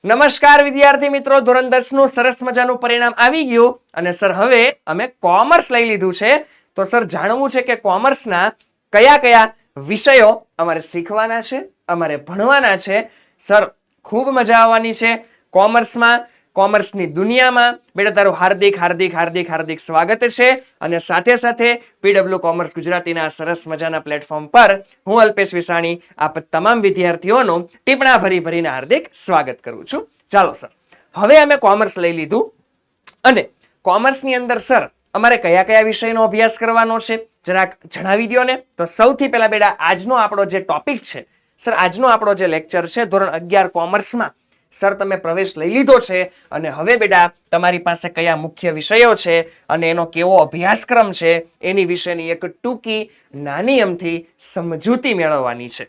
નમસ્કાર વિદ્યાર્થી મિત્રો, ધોરણ 10 નું સરસ મજાનું પરિણામ આવી ગયું અને સર હવે અમે કોમર્સ લઈ લીધું છે. તો સર જાણવું છે કે કોમર્સના કયા કયા વિષયો અમારે શીખવાના છે, અમારે ભણવાના છે. સર ખૂબ મજા આવવાની છે કોમર્સમાં, કોમર્સની દુનિયામાં. બેટા તારું હાર્દિક હાર્દિક હાર્દિક હાર્દિક સ્વાગત છે અને સાથે સાથે પીડબ્લ્યુ કોમર્સ ગુજરાતીના સરસ મજાના પ્લેટફોર્મ પર હું અલ્પેશ વિસાણી આપ તમામ વિદ્યાર્થીઓનું ટીપણા ભરી ભરીને હાર્દિક સ્વાગત કરું છું. ચાલો સર, હવે અમે કોમર્સ લઈ લીધું અને કોમર્સની અંદર સર અમારે કયા કયા વિષયનો અભ્યાસ કરવાનો છે જરાક જણાવી દો ને. તો સૌથી પહેલા બેટા આજનો આપણો જે ટોપિક છે સર, આજનો આપણો જે લેક્ચર છે ધોરણ 11 કોમર્સમાં સર તમે પ્રવેશ લઈ લીધો છે અને હવે બેટા તમારી પાસે કયા મુખ્ય વિષયો છે અને એનો કેવો અભ્યાસક્રમ છે એની વિશેની એક ટૂંકી નાની અમથી સમજૂતી મેળવવાની છે.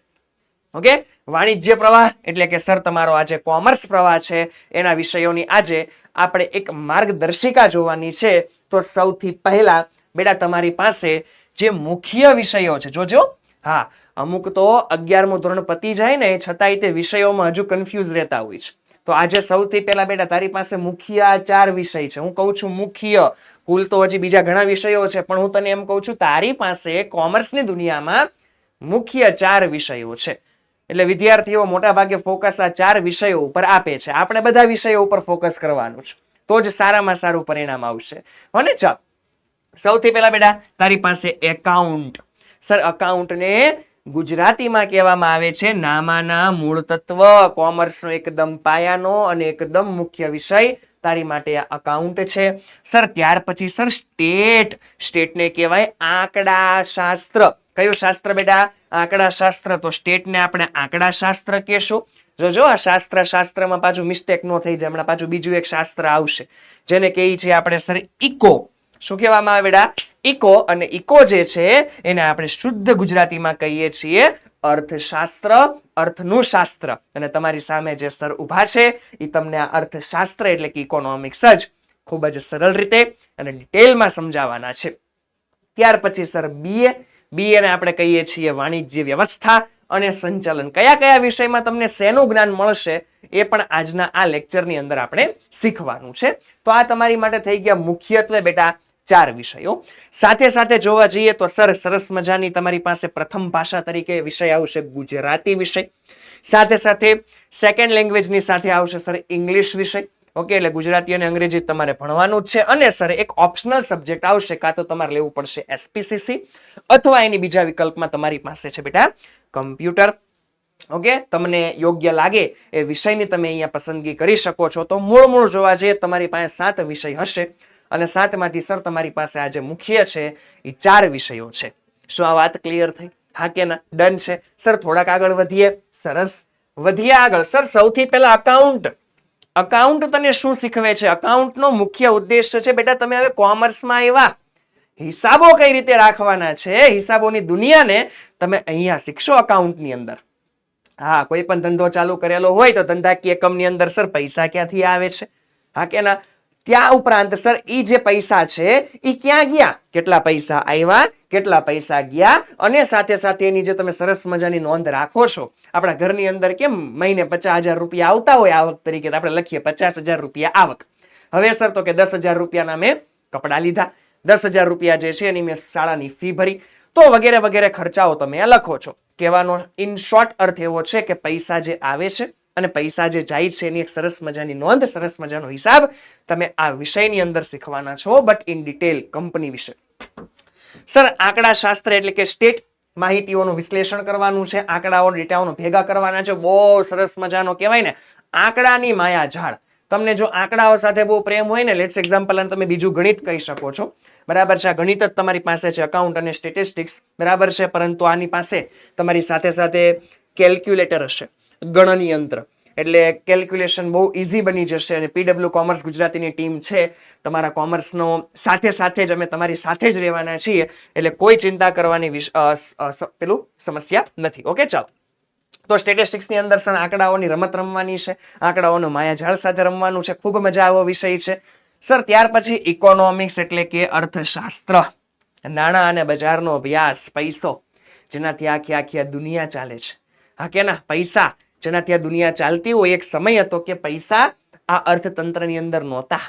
ઓકે, વાણિજ્ય પ્રવાહ એટલે કે સર તમારો આજે કોમર્સ પ્રવાહ છે એના વિષયોની આજે આપણે એક માર્ગદર્શિકા જોવાની છે. તો સૌથી પહેલા બેટા તમારી પાસે જે મુખ્ય વિષયો છે જોજો. હા, અમુક તો 11મું ધોરણ પતી જાય ને છતાંય તે વિષયોમાં હજુ કન્ફ્યુઝ રહેતા હોય છે. તો આજે સૌથી પહેલા બેટા તારી પાસે મુખ્ય 4 વિષય છે. હું કહું છું મુખ્ય, કુલ તો હજી બીજા ઘણા વિષયો છે પણ હું તને એમ કહું છું તારી પાસે કોમર્સની દુનિયામાં મુખ્ય 4 વિષયો છે. એટલે વિદ્યાર્થીઓ મોટા ભાગે ફોકસ આ 4 વિષયો ઉપર આપે છે. આપણે બધા વિષયો ઉપર ફોકસ કરવાનું છે તો જ સારામાં સારું પરિણામ આવશે. હોને, ચાલ સૌથી પહેલા બેટા તારી પાસે એકાઉન્ટ. સર અકાઉન્ટને ગુજરાતીમાં કહેવામાં આવે છે નામાના મૂળ તત્વ. કોમર્સનો એકદમ પાયાનો અને એકદમ મુખ્ય વિષય તારી માટે અકાઉન્ટ છે. સર ત્યાર પછી સર સ્ટેટને કહેવાય આંકડા શાસ્ત્ર. કયું શાસ્ત્ર બેટા? આંકડા શાસ્ત્ર. તો સ્ટેટને આપણે આંકડા શાસ્ત્ર કહેશું. જોજો આ શાસ્ત્રમાં પાછું મિસ્ટેક ન થઈ જાય, હમણાં પાછું બીજું એક શાસ્ત્ર આવશે જેને કહીએ છીએ આપણે સર ઇકો. શું કહેવામાં આવે બેટા? ઇકો. અને ઇકો જે છે એને આપણે શુદ્ધ ગુજરાતીમાં કહીએ છીએ અર્થશાસ્ત્ર, અર્થનું શાસ્ત્ર. અને તમારી સામે જે સર ઊભા છે એ તમને આ અર્થશાસ્ત્ર એટલે કે ઇકોનોમિક્સ જ ખૂબ જ સરળ રીતે અને ડિટેલમાં સમજાવવાના છે. ત્યાર પછી સર બીએ ને આપણે કહીએ છીએ વાણિજ્ય વ્યવસ્થા અને સંચાલન. કયા કયા વિષયમાં તમને શેનું જ્ઞાન મળશે એ પણ આજના આ લેક્ચરની અંદર આપણે શીખવાનું છે. તો આ તમારી માટે થઈ ગયા મુખ્યત્વે બેટા 4 વિષયો. સાથે સાથે જોવા જઈએ તો સર સરસ મજાની તમારી પાસે પ્રથમ ભાષા તરીકે વિષય આવશે ગુજરાતી વિષય. સાથે સાથે સેકન્ડ લેંગ્વેજની સાથે આવશે સર ઇંગ્લિશ વિષય. ઓકે, એટલે ગુજરાતી અને અંગ્રેજી તમારે ભણવાનું જ છે. અને સર એક ઓપ્શનલ સબ્જેક્ટ આવશે, કાં તો તમારે લેવું પડશે SPCC અથવા એની બીજા વિકલ્પમાં તમારી પાસે છે બેટા કમ્પ્યુટર. ઓકે, તમને યોગ્ય લાગે એ વિષયની તમે અહીંયા પસંદગી કરી શકો છો. તો મૂળ જોવા જઈએ તમારી પાસે 7 વિષય હશે અને 7માંથી સર તમારી પાસે આજે મુખ્ય છે એ 4 વિષયો છે. શું આ વાત ક્લિયર થઈ? હા કે ના? ડન છે. સર થોડાક આગળ વધીએ. સરસ, વધીએ આગળ. સર સૌથી પહેલા અકાઉન્ટ તને શું શીખવે છે? અકાઉન્ટનો મુખ્ય ઉદ્દેશ છે બેટા તમે હવે કોમર્સમાં આવ્યા, હિસાબો કઈ રીતે રાખવાના છે, હિસાબોની દુનિયાને તમે અહીંયા શીખશો અકાઉન્ટની અંદર. હા, કોઈ પણ ધંધો ચાલુ કરેલો હોય તો ધંધાકીય એકમની અંદર સર પૈસા ક્યાંથી આવે છે? હા કે ના? ત્યાં ઉપરાંત સર ઈ જે પૈસા છે ઈ ક્યાં ગયા, કેટલા પૈસા આવ્યા, કેટલા પૈસા ગયા, અને સાથે સાથે એની જે તમે સરસ મજાની નોંધ રાખો છો. આપણા ઘરની અંદર કેમ મહિને 50,000 રૂપિયા આવતા હોય આવક તરીકે, આપણે લખીએ 50,000 રૂપિયા આવક. હવે સર તો કે 10,000 રૂપિયાના મેં કપડા લીધા, 10,000 રૂપિયા જે છે એની મેં શાળાની ફી ભરી, તો વગેરે વગેરે ખર્ચાઓ તમે લખો છો. કહેવાનો ઇન શોર્ટ અર્થ એવો છે કે પૈસા જે આવે છે અને પૈસા જે જાય છે એની એક સરસ મજાની નોંધ, સરસ મજાનો હિસાબ તમે આ વિષયની અંદર શીખવાના છો, બટ ઇન ડિટેલ કંપની વિશે. સર આંકડા શાસ્ત્ર એટલે કે સ્ટેટ માહિતીઓનું વિશ્લેષણ કરવાનું છે, આંકડાઓ ડેટાઓનો ભેગા કરવાના છે. બહુ સરસ મજાનો કહેવાય ને આંકડાની માયાજાળ. તમને જો આંકડાઓ સાથે બહુ પ્રેમ હોય ને, લેટ્સ એક્ઝામ્પલ, અને તમે બીજું ગણિત કહી શકો છો, બરાબર છે. આ ગણિત જ તમારી પાસે છે, અકાઉન્ટ અને સ્ટેટિસ્ટિક્સ, બરાબર છે. પરંતુ આની પાસે તમારી સાથે સાથે કેલ્ક્યુલેટર હશે, ગણન યંત્ર. એટલે કેલ્ક્યુલેશન બહુ ઈઝી બની જશે. અને પીડબ્લ્યુ કોમર્સ ગુજરાતીની ટીમ છે તમારા કોમર્સનો સાથે સાથે જ અમે તમારી સાથે જ રહેવાના છીએ, એટલે કોઈ ચિંતા કરવાની સમસ્યા નથી. ઓકે, ચાલો. તો સ્ટેટિસ્ટિક્સની અંદર સર આંકડાઓની રમત રમવાની છે, આંકડાઓનો માયાજાળ સાથે રમવાનું છે. ખૂબ મજા આવો વિષય છે સર. ત્યાર પછી ઇકોનોમિક્સ એટલે કે અર્થશાસ્ત્ર, નાણાં અને બજારનો અભ્યાસ, પૈસો જેનાથી આખી દુનિયા ચાલે છે. હા કે ના? પૈસા જેનાથી આ દુનિયા ચાલતી હોય. એક સમય હતો કે પૈસા આ અર્થતંત્રની અંદર નહોતા.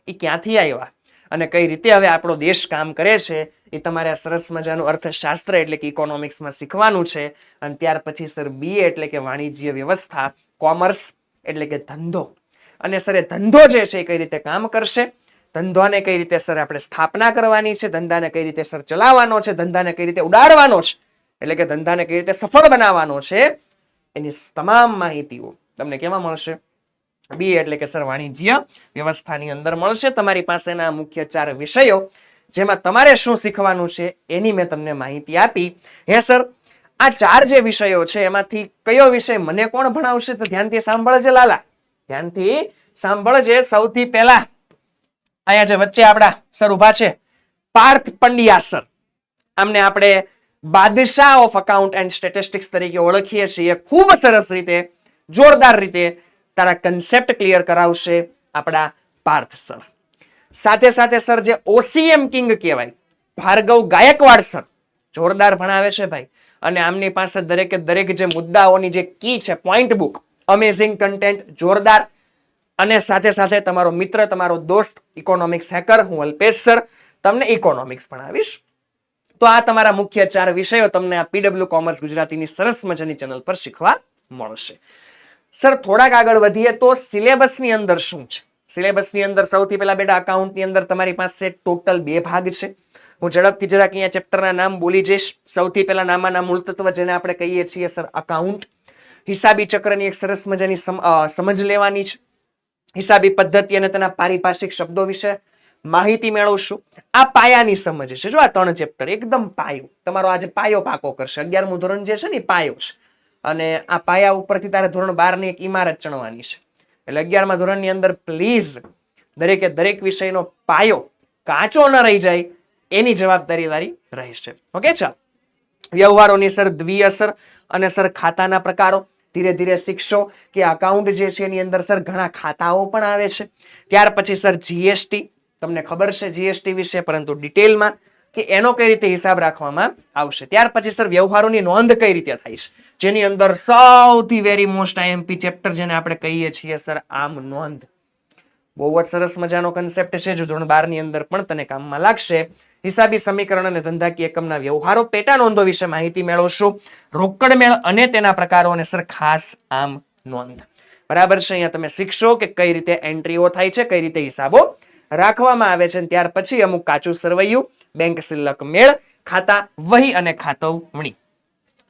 એ ક્યાંથી આવ્યા અને કઈ રીતે હવે આપણો દેશ કામ કરે છે એ તમારે આ સરસ મજાનું અર્થશાસ્ત્ર એટલે કે ઇકોનોમિક્સમાં શીખવાનું છે. અને ત્યાર પછી સર બીએ એટલે કે વાણિજ્ય વ્યવસ્થા, કોમર્સ એટલે કે ધંધો. અને સર એ ધંધો જે છે એ કઈ રીતે કામ કરશે, ધંધાને કઈ રીતે સર આપણે સ્થાપના કરવાની છે, ધંધાને કઈ રીતે સર ચલાવવાનો છે, ધંધાને કઈ રીતે ઉડાડવાનો છે, એટલે કે ધંધાને કઈ રીતે સફળ બનાવવાનો છે, એની તમામ માહિતીઓ તમને કેમાં મળશે? બીએ એટલે કે સર વાણિજ્ય વ્યવસ્થાની અંદર મળશે. તમારી પાસેના મુખ્ય 4 વિષયો જેમાં તમારે શું શીખવાનું છે એની મેં તમને માહિતી આપી. હે સર, આ 4 જે વિષયો છે એમાંથી કયો વિષય મને કોણ ભણાવશે? તો ધ્યાનથી સાંભળજે લાલા, ધ્યાનથી સાંભળજે. સૌથી પહેલા અહીંયા જે વચ્ચે આપણા સર ઉભા છે પાર્થ પંડ્યા સર, આમને આપણે બાદશાહ ઓફ અકાઉન્ટ એન્ડ સ્ટેટિસ્ટિક્સ તરીકે ઓળખીએ છીએ. ખૂબ સરસ રીતે, જોરદાર રીતે તારા કન્સેપ્ટ ક્લિયર કરાવશે આપણા પાર્થ સર. સાથે સાથે સર જે ઓસીએમ કિંગ કહેવાય ભાર્ગવ ગાયકવાડ સર, જોરદાર ભણાવે છે ભાઈ. અને આમની પાસે દરેકે દરેક જે મુદ્દાઓની જે કી છે, પોઈન્ટ બુક, અમેઝિંગ કન્ટેન્ટ, જોરદાર. અને સાથે સાથે તમારો મિત્ર, તમારો દોસ્ત, ઇકોનોમિક્સ હેકર, હું અલ્પેશ સર, તમને ઇકોનોમિક્સ ભણાવીશ. તો આ તમારા મુખ્ય 4 વિષયો તમને આ પીડબ્લ્યુ કોમર્સ ગુજરાતીની સરસ મજાની ચેનલ પર શીખવા મળશે. સર થોડાક આગળ વધીએ તો સિલેબસની અંદર શું છે? સિલેબસની અંદર સૌથી પહેલા બેટા અકાઉન્ટની અંદર તમારી પાસે ટોટલ 2 ભાગ છે. હું ઝડપથી જરાક અહીંયા ચેપ્ટરના નામ બોલી જઈશ. સૌથી પહેલા નામાના મૂળ તત્વ જેને આપણે કહીએ છીએ સર અકાઉન્ટ. હિસાબી ચક્રની એક સરસ મજાની સમજ લેવાની છે. હિસાબી પદ્ધતિ અને તેના પારિભાષિક શબ્દો વિશે માહિતી મેળવશું. આ પાયાની સમજ છે. જો આ 3 ચેપ્ટર એકદમ પાયો, તમારો આજે પાયો પાકો કરશે. 11મું ધોરણ જે છે ને પાયો છે. અને આ પાયા ઉપરથી તારે ધોરણ 12 ની એક ઇમારત ચણવાની છે. એટલે 11મા ધોરણની અંદર પ્લીઝ દરેકે દરેક વિષયનો પાયો કાચો ન રહી જાય એની જવાબદારી તારી રહેશે. ઓકે, ચાલ. વ્યવહારોની સર દ્વિઅસર અને સર ખાતાના પ્રકારો ધીરે ધીરે શીખશો કે અકાઉન્ટ જે છે એની અંદર સર ઘણા ખાતાઓ પણ આવે છે. ત્યાર પછી સર જીએસટી, તમને ખબર છે જીએસટી વિશે, પરંતુ ડિટેલમાં કે એનો કઈ રીતે હિસાબ રાખવામાં આવશે. ત્યાર પછી સર વ્યવહારોની નોંધ કઈ રીતે થાય છે, જેની અંદર સૌથી વેરી મોસ્ટ આઈએમપી ચેપ્ટર જેને આપણે કહીએ છીએ સર આમ નોંધ. બહુ જ સરસ મજાનો કન્સેપ્ટ છે, જો ધોરણ 12 ની અંદર પણ તને કામમાં લાગશે. હિસાબી સમીકરણ અને ધંધાકીય એકમના વ્યવહારો, પેટા નોંધો વિશે માહિતી મેળવશું. રોકડ મેળ અને તેના પ્રકારો અને સર ખાસ આમ નોંધ. બરાબર છે. અહીંયા તમે શીખશો કે કઈ રીતે એન્ટ્રીઓ થાય છે, કઈ રીતે હિસાબો રાખવામાં આવે છે. ત્યાર પછી અમુક કાચું સરવૈયું, બેંક શિલ્લક મેળ, ખાતા વહી અને ખાતવણી,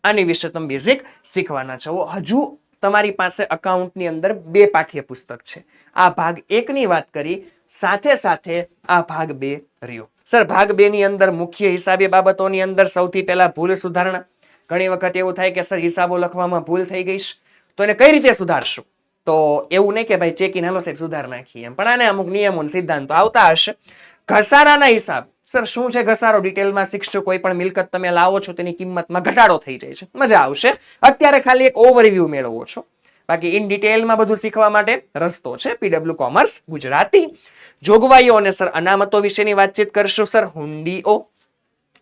આની વિશે તમે બેઝિક શીખવાના છો. હજુ તમારી પાસે અકાઉન્ટની અંદર 2 પાઠ્યપુસ્તક છે. આ ભાગ 1 ની વાત કરી, સાથે સાથે આ ભાગ 2 રહ્યો. સર ભાગ 2 ની અંદર મુખ્ય હિસાબી બાબતોની અંદર સૌથી પહેલા ભૂલ સુધારણા. ઘણી વખત એવું થાય કે સર હિસાબો લખવામાં ભૂલ થઈ ગઈ છે, તો એને કઈ રીતે સુધારશું? તો એવું નહીં કે ભાઈ ચેકીને હાલો સાહેબ સુધાર નાખીએ એમ, પણ આને અમુક નિયમો સિદ્ધાંતો આવતા હશે. ઘસારાના હિસાબ, સર શું છે ઘસારો ડિટેલમાં શીખશો. કોઈ પણ મિલકત તમે લાવો છો તેની કિંમતમાં ઘટાડો થઈ જાય છે, મજા આવશે. અત્યારે ખાલી એક ઓવરવ્યૂ મેળવો છો, બાકી ઇન ડિટેલમાં બધું શીખવા માટે રસ્તો છે પીડબ્લ્યુ કોમર્સ ગુજરાતી. જોગવાઈઓ અને સર અનામતો વિશેની વાતચીત કરશું. સર હુંડીઓ,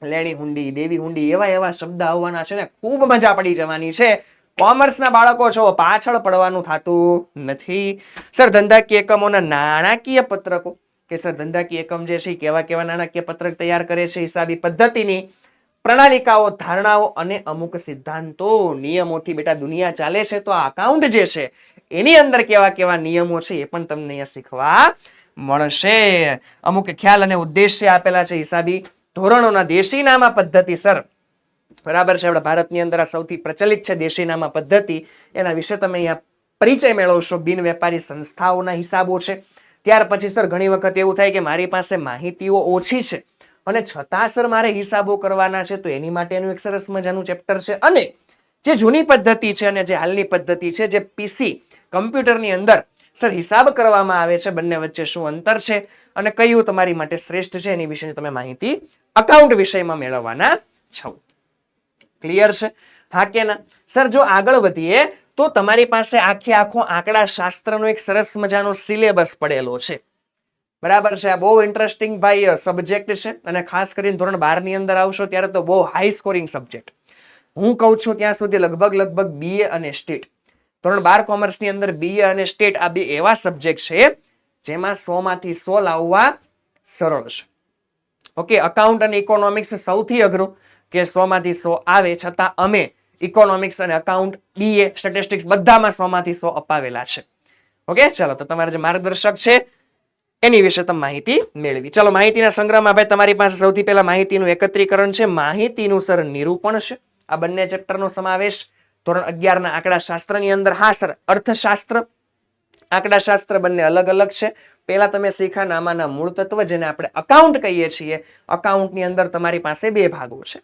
લેણી હુંડી, દેવી હુંડી, એવા એવા શબ્દ આવવાના છે ને, ખૂબ મજા પડી જવાની છે. કોમર્સના બાળકો છો, પાછળ પડવાનું થતું નથી. સર ધંધાકીય એકમોના નાણાકીય પત્રકો, કે સર ધંધાકીય એકમ જે છે કેવા કેવા નાણાકીય પત્રક તૈયાર કરે છે, હિસાબી પદ્ધતિની પ્રણાલિકાઓ, ધારણાઓ અને અમુક સિદ્ધાંતો, નિયમોથી બેટા દુનિયા ચાલે છે. તો આ અકાઉન્ટ જે છે એની અંદર કેવા કેવા નિયમો છે એ પણ તમને અહીંયા શીખવા મળશે. અમુક ખ્યાલ અને ઉદ્દેશ્ય આપેલા છે. હિસાબી ધોરણોના દેશીનામા પદ્ધતિ સર, બરાબર છે. આપણા ભારતની અંદર આ સૌથી પ્રચલિત છે દેશીનામા પદ્ધતિ, એના વિશે તમે અહીંયા પરિચય મેળવશો. બિન વેપારી સંસ્થાઓના હિસાબો છે. ત્યાર પછી સર ઘણી વખત એવું થાય કે મારી પાસે માહિતીઓ ઓછી છે અને છતાં સર મારે હિસાબો કરવાના છે, તો એની માટેનું એક સરસ મજાનું ચેપ્ટર છે. અને જે જૂની પદ્ધતિ છે અને જે હાલની પદ્ધતિ છે, જે પીસી કમ્પ્યુટરની અંદર સર હિસાબ કરવામાં આવે છે, બંને વચ્ચે શું અંતર છે અને કયું તમારી માટે શ્રેષ્ઠ છે એની વિશેની તમે માહિતી અકાઉન્ટ વિષયમાં મેળવવાના છો. ક્લિયર છે? હા કે ના? સર જો આગળ વધીએ તો તમારી પાસે આખો આંકડા શાસ્ત્રનો એક સરસ મજાનો સિલેબસ પડેલો છે. બરાબર છે. આ બહુ ઇન્ટરેસ્ટિંગ ભાઈ સબ્જેક્ટ છે અને ખાસ કરીને ધોરણ 12 ની અંદર આવશો ત્યારે તો બહુ હાઈ સ્કોરિંગ સબ્જેક્ટ. હું કહું છું ત્યાં સુધી લગભગ બીએ અને સ્ટેટ ધોરણ 12 કોમર્સની અંદર બીએ અને સ્ટેટ આ બે એવા સબ્જેક્ટ છે જેમાં 100 માંથી 100 લાવવા સરળ છે. ઓકે, અકાઉન્ટ અને ઇકોનોમિક્સ સૌથી અઘરું કે 100 માંથી 100 આવે, છતાં અમે ઇકોનોમિક્સ અને અકાઉન્ટ બીએ સ્ટેટિસ્ટિક્સ બધામાં 100 માંથી 100 અપાવેલા છે. ઓકે, ચલો તો તમારા જે માર્ગદર્શક છે એની વિશે તમે માહિતી મેળવી. ચલો, માહિતીના સંગ્રહમાં ભાઈ તમારી પાસે સૌથી પહેલા માહિતીનું એકત્રીકરણ છે, માહિતીનું સર નિરૂપણ છે. આ બંને ચેપ્ટરનો સમાવેશ ધોરણ 11 ના આંકડાશાસ્ત્રની અંદર. હા સર, અર્થશાસ્ત્ર આંકડાશાસ્ત્ર બંને અલગ અલગ છે. પહેલા તમે શીખ્યા નામાના મૂળ તત્વ, જેને આપણે અકાઉન્ટ કહીએ છીએ. અકાઉન્ટની અંદર તમારી પાસે બે ભાગો છે.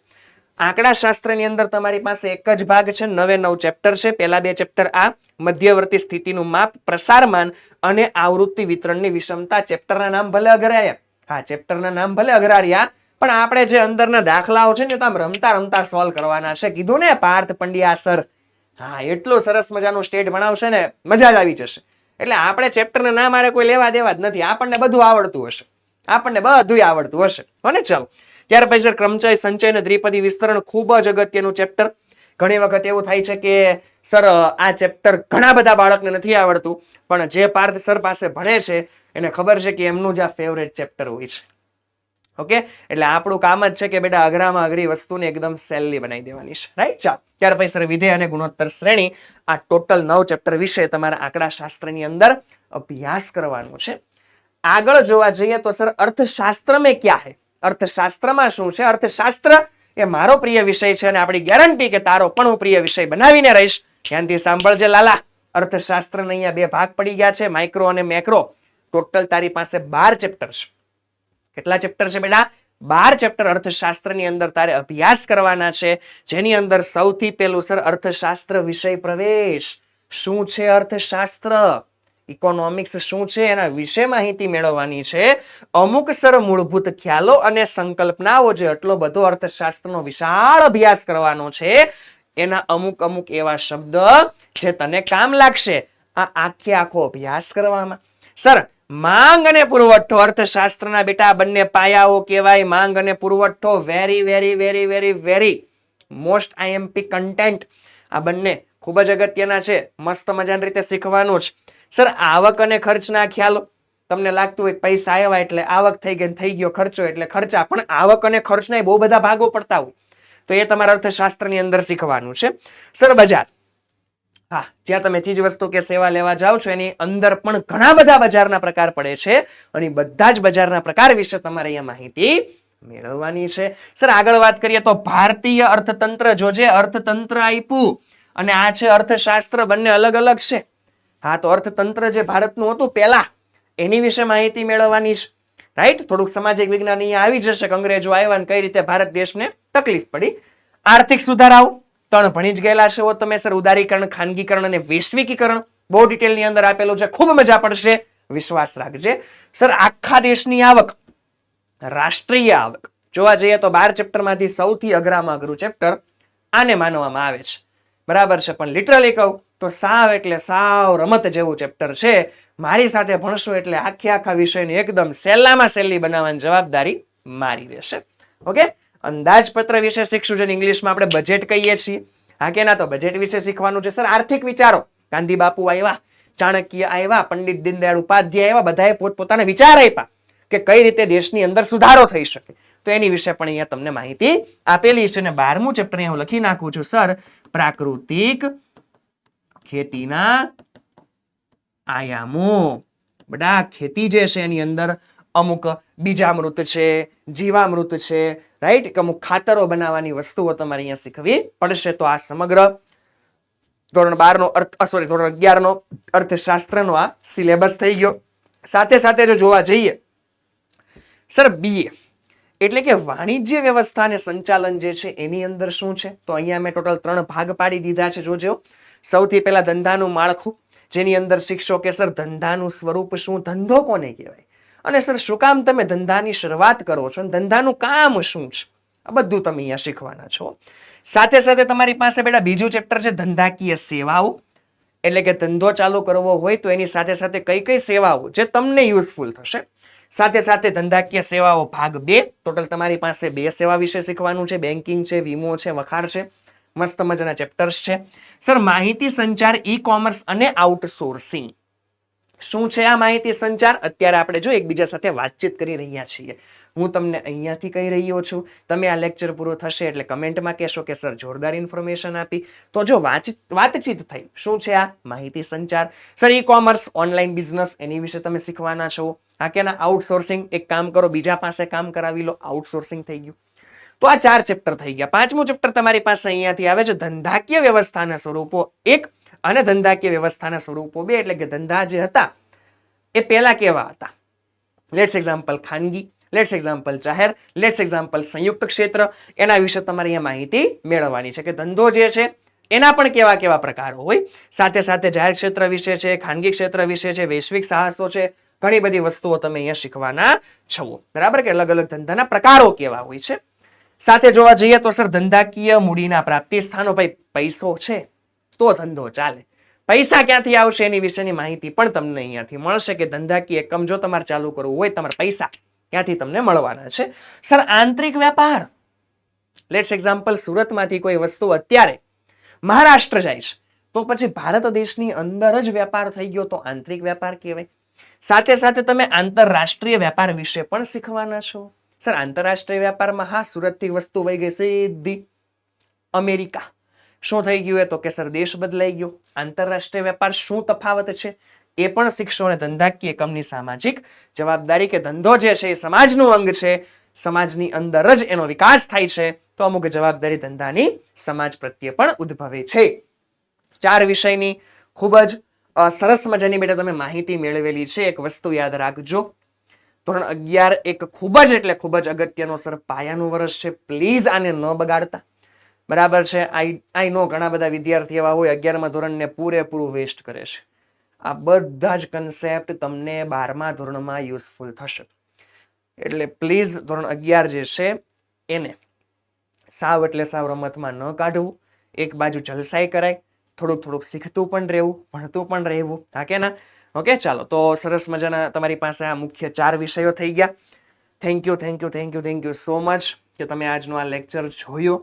આંકડાશાસ્ત્રની અંદર તમારી પાસે એક જ ભાગ છે, 9 ચેપ્ટર છે. પહેલા બે ચેપ્ટર આ મધ્યવર્તી સ્થિતિનું માપ, પ્રસારમાન અને આવૃત્તિ વિતરણની વિષમતા. ચેપ્ટરના નામ ભલે અઘરાયા, હા ચેપ્ટરના નામ ભલે અઘરાયા, પણ આપણે જે અંદરના દાખલાઓ છે ને તો આમ રમતા રમતા સોલ્વ કરવાના છે. કીધું ને પાર્થ પંડ્યા સર, હા એટલું સરસ મજાનું સ્ટેટ ભણાવશે ને મજા જ આવી જશે. એટલે આપણે ચેપ્ટરના નામ આરે કોઈ લેવા દેવા જ નથી. આપણને બધું આવડતું હશે, આપણને બધું આવડતું હશે. હોને, ચાલો ત્યાર પછી સર ક્રમચય, સંચય અને દ્વિપદી વિસ્તરણ ખૂબ જ અગત્યનું ચેપ્ટર. ઘણી વખત એવું થાય છે કે સર આ ચેપ્ટર ઘણા બધા બાળકને નથી આવડતું, પણ જે પાર્થ સર પાસે ભણે છે એને ખબર છે કે એમનું જ આ ફેવરેટ ચેપ્ટર હોય છે. ઓકે, એટલે આપણું કામ જ છે કે બેટા અઘરામાં અઘરી વસ્તુને એકદમ સહેલી બનાવી દેવાની છે. રાઈટ, ચાલો ત્યાર પછી સર વિધેય અને ગુણોત્તર શ્રેણી. આ ટોટલ 9 ચેપ્ટર વિશે તમારા આંકડાશાસ્ત્રની અંદર અભ્યાસ કરવાનો છે. આગળ જોવા જઈએ તો સર અર્થશાસ્ત્ર મેં ક્યાં હે, અર્થશાસ્ત્રમાં શું છે? અર્થશાસ્ત્ર એ મારો પ્રિય વિષય છે અને આપણી ગેરંટી કે તારો પણ હું પ્રિય વિષય બનાવીને રહીશ. ધ્યાનથી સાંભળજે લાલા, અર્થશાસ્ત્રના અહીંયા બે ભાગ પડી ગયા છે, માઇક્રો અને મેક્રો. ટોટલ તારી પાસે 12 ચેપ્ટર છે. કેટલા ચેપ્ટર છે બેટા? 12 ચેપ્ટર અર્થશાસ્ત્રની અંદર તારે અભ્યાસ કરવાના છે, જેની અંદર સૌથી પહેલું સર અર્થશાસ્ત્ર વિષય પ્રવેશ. શું છે અર્થશાસ્ત્ર? ઇકોનોમિક્સ શું છે એના વિશે માહિતી મેળવવાની છે. અમુક સર મૂળભૂત ખ્યાલો અને સંકલ્પનાઓ, જે આટલો બધો અર્થશાસ્ત્રનો વિશાળ અભ્યાસ કરવાનો છે, એના અમુક અમુક એવા શબ્દ જે તને કામ લાગશે આ આખો અભ્યાસ કરવામાં. સર માંગ અને પુરવઠો અર્થશાસ્ત્રના બેટા બંને પાયાઓ કહેવાય. માંગ અને પુરવઠો very very very very very most IMP content. આ બંને ખૂબ જ અગત્યના છે, મસ્ત મજાની રીતે શીખવાનું છે. સર આવક અને ખર્ચના ખ્યાલો, તમને લાગતું હોય પૈસા આવ્યા એટલે આવક થઈ ગઈ, થઈ ગયો ખર્ચો એટલે ખર્ચા, પણ આવક અને ખર્ચના બહુ બધા ભાગો પડતા હોય, તો એ તમારા અર્થશાસ્ત્રની અંદર શીખવાનું છે. સર બજાર, હા જ્યાં તમે ચીજ વસ્તુ કે સેવા લેવા જાઓ છો એની અંદર પણ ઘણા બધા બજારના પ્રકાર પડે છે અને બધા જ બજારના પ્રકાર વિશે તમારે અહીંયા માહિતી મેળવવાની છે. સર આગળ વાત કરીએ તો ભારતીય અર્થતંત્ર, જોજે અર્થતંત્ર આપ્યું અને આ છે અર્થશાસ્ત્ર, બંને અલગ અલગ છે. હા તો અર્થતંત્ર જે ભારતનું હતું પહેલા, એની વિશે માહિતી મેળવવાની છે. રાઈટ, થોડુંક સામાજિક વિજ્ઞાન અહીંયા આવી જશે કે અંગ્રેજો આવ્યા અને કઈ રીતે ભારત દેશને તકલીફ પડી. આર્થિક સુધારાઓ 3 ભણી જ ગયેલા છે તમે સર. ઉદારીકરણ, ખાનગીકરણ અને વૈશ્વિકીકરણ બહુ ડિટેલની અંદર આપેલું છે, ખૂબ મજા પડશે, વિશ્વાસ રાખજે. સર આખા દેશની આવક, રાષ્ટ્રીય આવક જોવા જઈએ તો 12 ચેપ્ટરમાંથી સૌથી અઘરામાં અઘરું ચેપ્ટર આને માનવામાં આવે છે, બરાબર છે. પણ લિટરલી કહું તો સાવ એટલે સાવ રમત જેવું ચેપ્ટર છે. મારી સાથે ભણશો એટલે આખા વિષયને એકદમ સહેલામાં સહેલી બનાવવાની જવાબદારી મારી રહેશે. ઓકે, અંદાજપત્ર વિશે શીખશું, જેને ઇંગ્લિશમાં આપણે બજેટ કહીએ છીએ. હા કે ના, તો બજેટ વિશે શીખવાનું છે. સર આર્થિક વિચારો, ગાંધી બાપુ આવ્યા, ચાણક્ય આવ્યા, પંડિત દીનદયાળ ઉપાધ્યાય આવ્યા, બધાએ પોતપોતાના વિચાર આપ્યા કે કઈ રીતે દેશની અંદર સુધારો થઈ શકે, તો એની વિશે પણ અહીંયા તમને માહિતી આપેલી છે. અને 12મું ચેપ્ટર હું લખી નાખું છું સર, પ્રાકૃતિક ખેતીના આયામો. બધા ખેતી જે છે એની અંદર અમુક બીજામૃત છે, જીવામૃત છે, રાઈટ, અમુક ખાતરો બનાવવાની વસ્તુઓ તમારે અહીંયા શીખવી પડશે. તો આ સમગ્ર ધોરણ 12 નો ધોરણ 11 નો અર્થશાસ્ત્રનો આ સિલેબસ થઈ ગયો. સાથે સાથે જો જોવા જઈએ સર બીએ એટલે કે વાણિજ્ય વ્યવસ્થા અને સંચાલન જે છે એની અંદર શું છે, તો અહીંયા મેં ટોટલ 3 ભાગ પાડી દીધા છે. જોજો, સૌથી પહેલા ધંધાનું માળખું, જેની અંદર શીખશો કે સર ધંધાનું સ્વરૂપ શું, ધંધો કોને કહેવાય, અને સર શું કામ તમે ધંધાની શરૂઆત કરો છો, ધંધાનું કામ શું છે, આ બધું તમે અહીંયા શીખવાના છો. સાથે સાથે તમારી પાસે બેટા બીજું ચેપ્ટર છે ધંધાકીય સેવાઓ, એટલે કે ધંધો ચાલુ કરવો હોય તો એની સાથે સાથે કઈ કઈ સેવાઓ જે તમને યુઝફુલ થશે. સાથે સાથે ધંધાકીય સેવાઓ ભાગ 2, ટોટલ તમારી પાસે 2 સેવા વિશે શીખવાનું છે, બેન્કિંગ છે, વીમો છે, વખાર છે. મસ્ત મજાના ચેપ્ટર્સ છે. સર માહિતી સંચાર, ઈ કોમર્સ અને આઉટસોર્સિંગ શું છે? આ માહિતી સંચાર અત્યારે આપણે જો એકબીજા સાથે વાતચીત કરી રહ્યા છીએ. હું તમને અહીંયાથી કહી રહ્યો છું, તમે આ લેક્ચર પૂરો થશે એટલે કમેન્ટમાં કહેશો કે સર જોરદાર ઇન્ફોર્મેશન આપી. તો જો વાતચીત થઈ, શું છે આ? માહિતી સંચાર. Sir e commerce, online business, એની વિશે તમે શીખવાના છો. હા કે ના? આઉટસોર્સિંગ, એક કામ કરો, બીજા પાસે કામ કરાવી લો, આઉટસોર્સિંગ થઈ ગયું. તો આ 4 ચેપ્ટર થઈ ગયા. 5મું ચેપ્ટર તમારી પાસે અહીંયાથી આવે છે, ધંધાકીય વ્યવસ્થાના સ્વરૂપો 1 અને ધંધાકીય વ્યવસ્થાના સ્વરૂપો 2. એટલે કે ધંધા જે હતા એ પહેલા કેવા હતા? લેટ્સ એક્ઝામ્પલ ખાનગી, લેટ્સ એક્ઝામ્પલ જાહેર, લેટ્સ એક્ઝામ્પલ સંયુક્ત ક્ષેત્ર. એના વિશે તમારે અહીંયા માહિતી મેળવવાની છે કે ધંધો જે છે એના પણ કેવા કેવા પ્રકારો હોય. સાથે સાથે જાહેર ક્ષેત્ર વિશે છે, ખાનગી ક્ષેત્ર વિશે છે, વૈશ્વિક સાહસો છે, ઘણી બધી વસ્તુઓ તમે અહીંયા શીખવાના છો. બરાબર? કે અલગ અલગ ધંધાના પ્રકારો કેવા હોય છે. સાથે જોવા જઈએ તો સર ધંધાકીય મૂડીના પ્રાપ્તિ સ્થાનો. ભાઈ પૈસો છે તો ધંધો ચાલે. પૈસા ક્યાંથી આવશે એની વિશેની માહિતી પણ તમને અહીંયાથી મળશે કે ધંધાકીય એકમ જો તમારે ચાલુ કરવું હોય, તમારે પૈસા ક્યાંથી તમને મળવાના છે. સર આંતરિક વ્યાપાર, લેટ્સ એક્ઝામ્પલ સુરતમાંથી કોઈ વસ્તુ અત્યારે મહારાષ્ટ્ર જાય છે તો પછી ભારત દેશની અંદર જ વેપાર થઈ ગયો તો આંતરિક વેપાર કહેવાય. સાથે સાથે તમે આંતરરાષ્ટ્રીય વેપાર વિશે પણ શીખવાના છો. સર આંતરરાષ્ટ્રીય વેપારમાં હા, સુરતથી વસ્તુ વહી ગઈ સીધી અમેરિકા. શું થઈ ગયું? તો કે સર દેશ બદલાઈ ગયો. આંતરરાષ્ટ્રીય વેપાર શું તફાવત છે એ પણ શીખશો. અને ધંધાકીય એકમની સામાજિક જવાબદારી, કે ધંધો જે છે એ સમાજનું અંગ છે, સમાજની અંદર જ એનો વિકાસ થાય છે તો અમુક જવાબદારી ધંધાની સમાજ પ્રત્યે પણ ઉદ્ભવે છે. 4 વિષયની ખૂબ જ સરસ મજાની બેટા તમે માહિતી મેળવેલી છે. એક વસ્તુ યાદ રાખજો, ધોરણ 11 એક ખૂબ જ એટલે ખૂબ જ અગત્યનો સર પાયાનું વર્ષ છે. પ્લીઝ આને ન બગાડતા. બરાબર છે? આઈ નો ઘણા બધા વિદ્યાર્થી એવા હોય 11મા ધોરણને પૂરેપૂરું વેસ્ટ કરે છે. આ બધા જ કન્સેપ્ટ તમને 12મા ધોરણમાં યુઝફુલ થશે. એટલે પ્લીઝ ધોરણ 11 જે છે એને સાવ એટલે સાવ રમતમાં ન કાઢવું. એક બાજુ જલસાઈ કરાય, થોડુંક શીખતું પણ રહેવું, ભણતું પણ રહેવું. હા કે ના? ઓકે, ચાલો તો સરસ મજાના તમારી પાસે આ મુખ્ય 4 વિષયો થઈ ગયા. થેન્ક યુ સો મચ કે તમે આજનો આ લેક્ચર જોયો,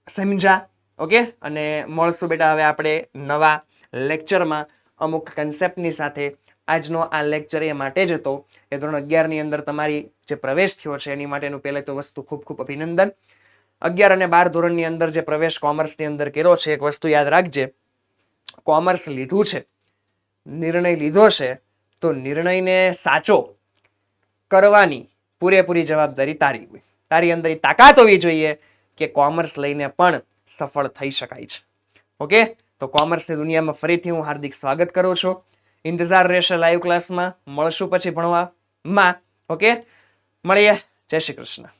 સમજા. ઓકે, અને મળશું બેટા હવે આપણે નવા લેક્ચરમાં અમુક કન્સેપ્ટની સાથે. આજનો આ લેક્ચર એ માટે જ હતો એ ધોરણ 11ની અંદર તમારી જે પ્રવેશ થયો છે એની માટેનું પહેલે તો વસ્તુ ખૂબ ખૂબ અભિનંદન. 11 અને 12 ધોરણની અંદર જે પ્રવેશ કોમર્સની અંદર કર્યો છે, એક વસ્તુ યાદ રાખજે, કોમર્સ લીધું છે, નિર્ણય લીધો છે, તો નિર્ણયને સાચો કરવાની પૂરેપૂરી જવાબદારી તારી હોય. તારી અંદર તાકાત હોવી જોઈએ કે કોમર્સ લઈને પણ સફળ થઈ શકાય છે. ઓકે, તો કોમર્સની દુનિયામાં ફરીથી હું હાર્દિક સ્વાગત કરું છું. ઇંતજાર રહેશે લાઈવ ક્લાસમાં. મળશું પછી ભણવામાં. ઓકે, મળીએ. જય શ્રી કૃષ્ણ.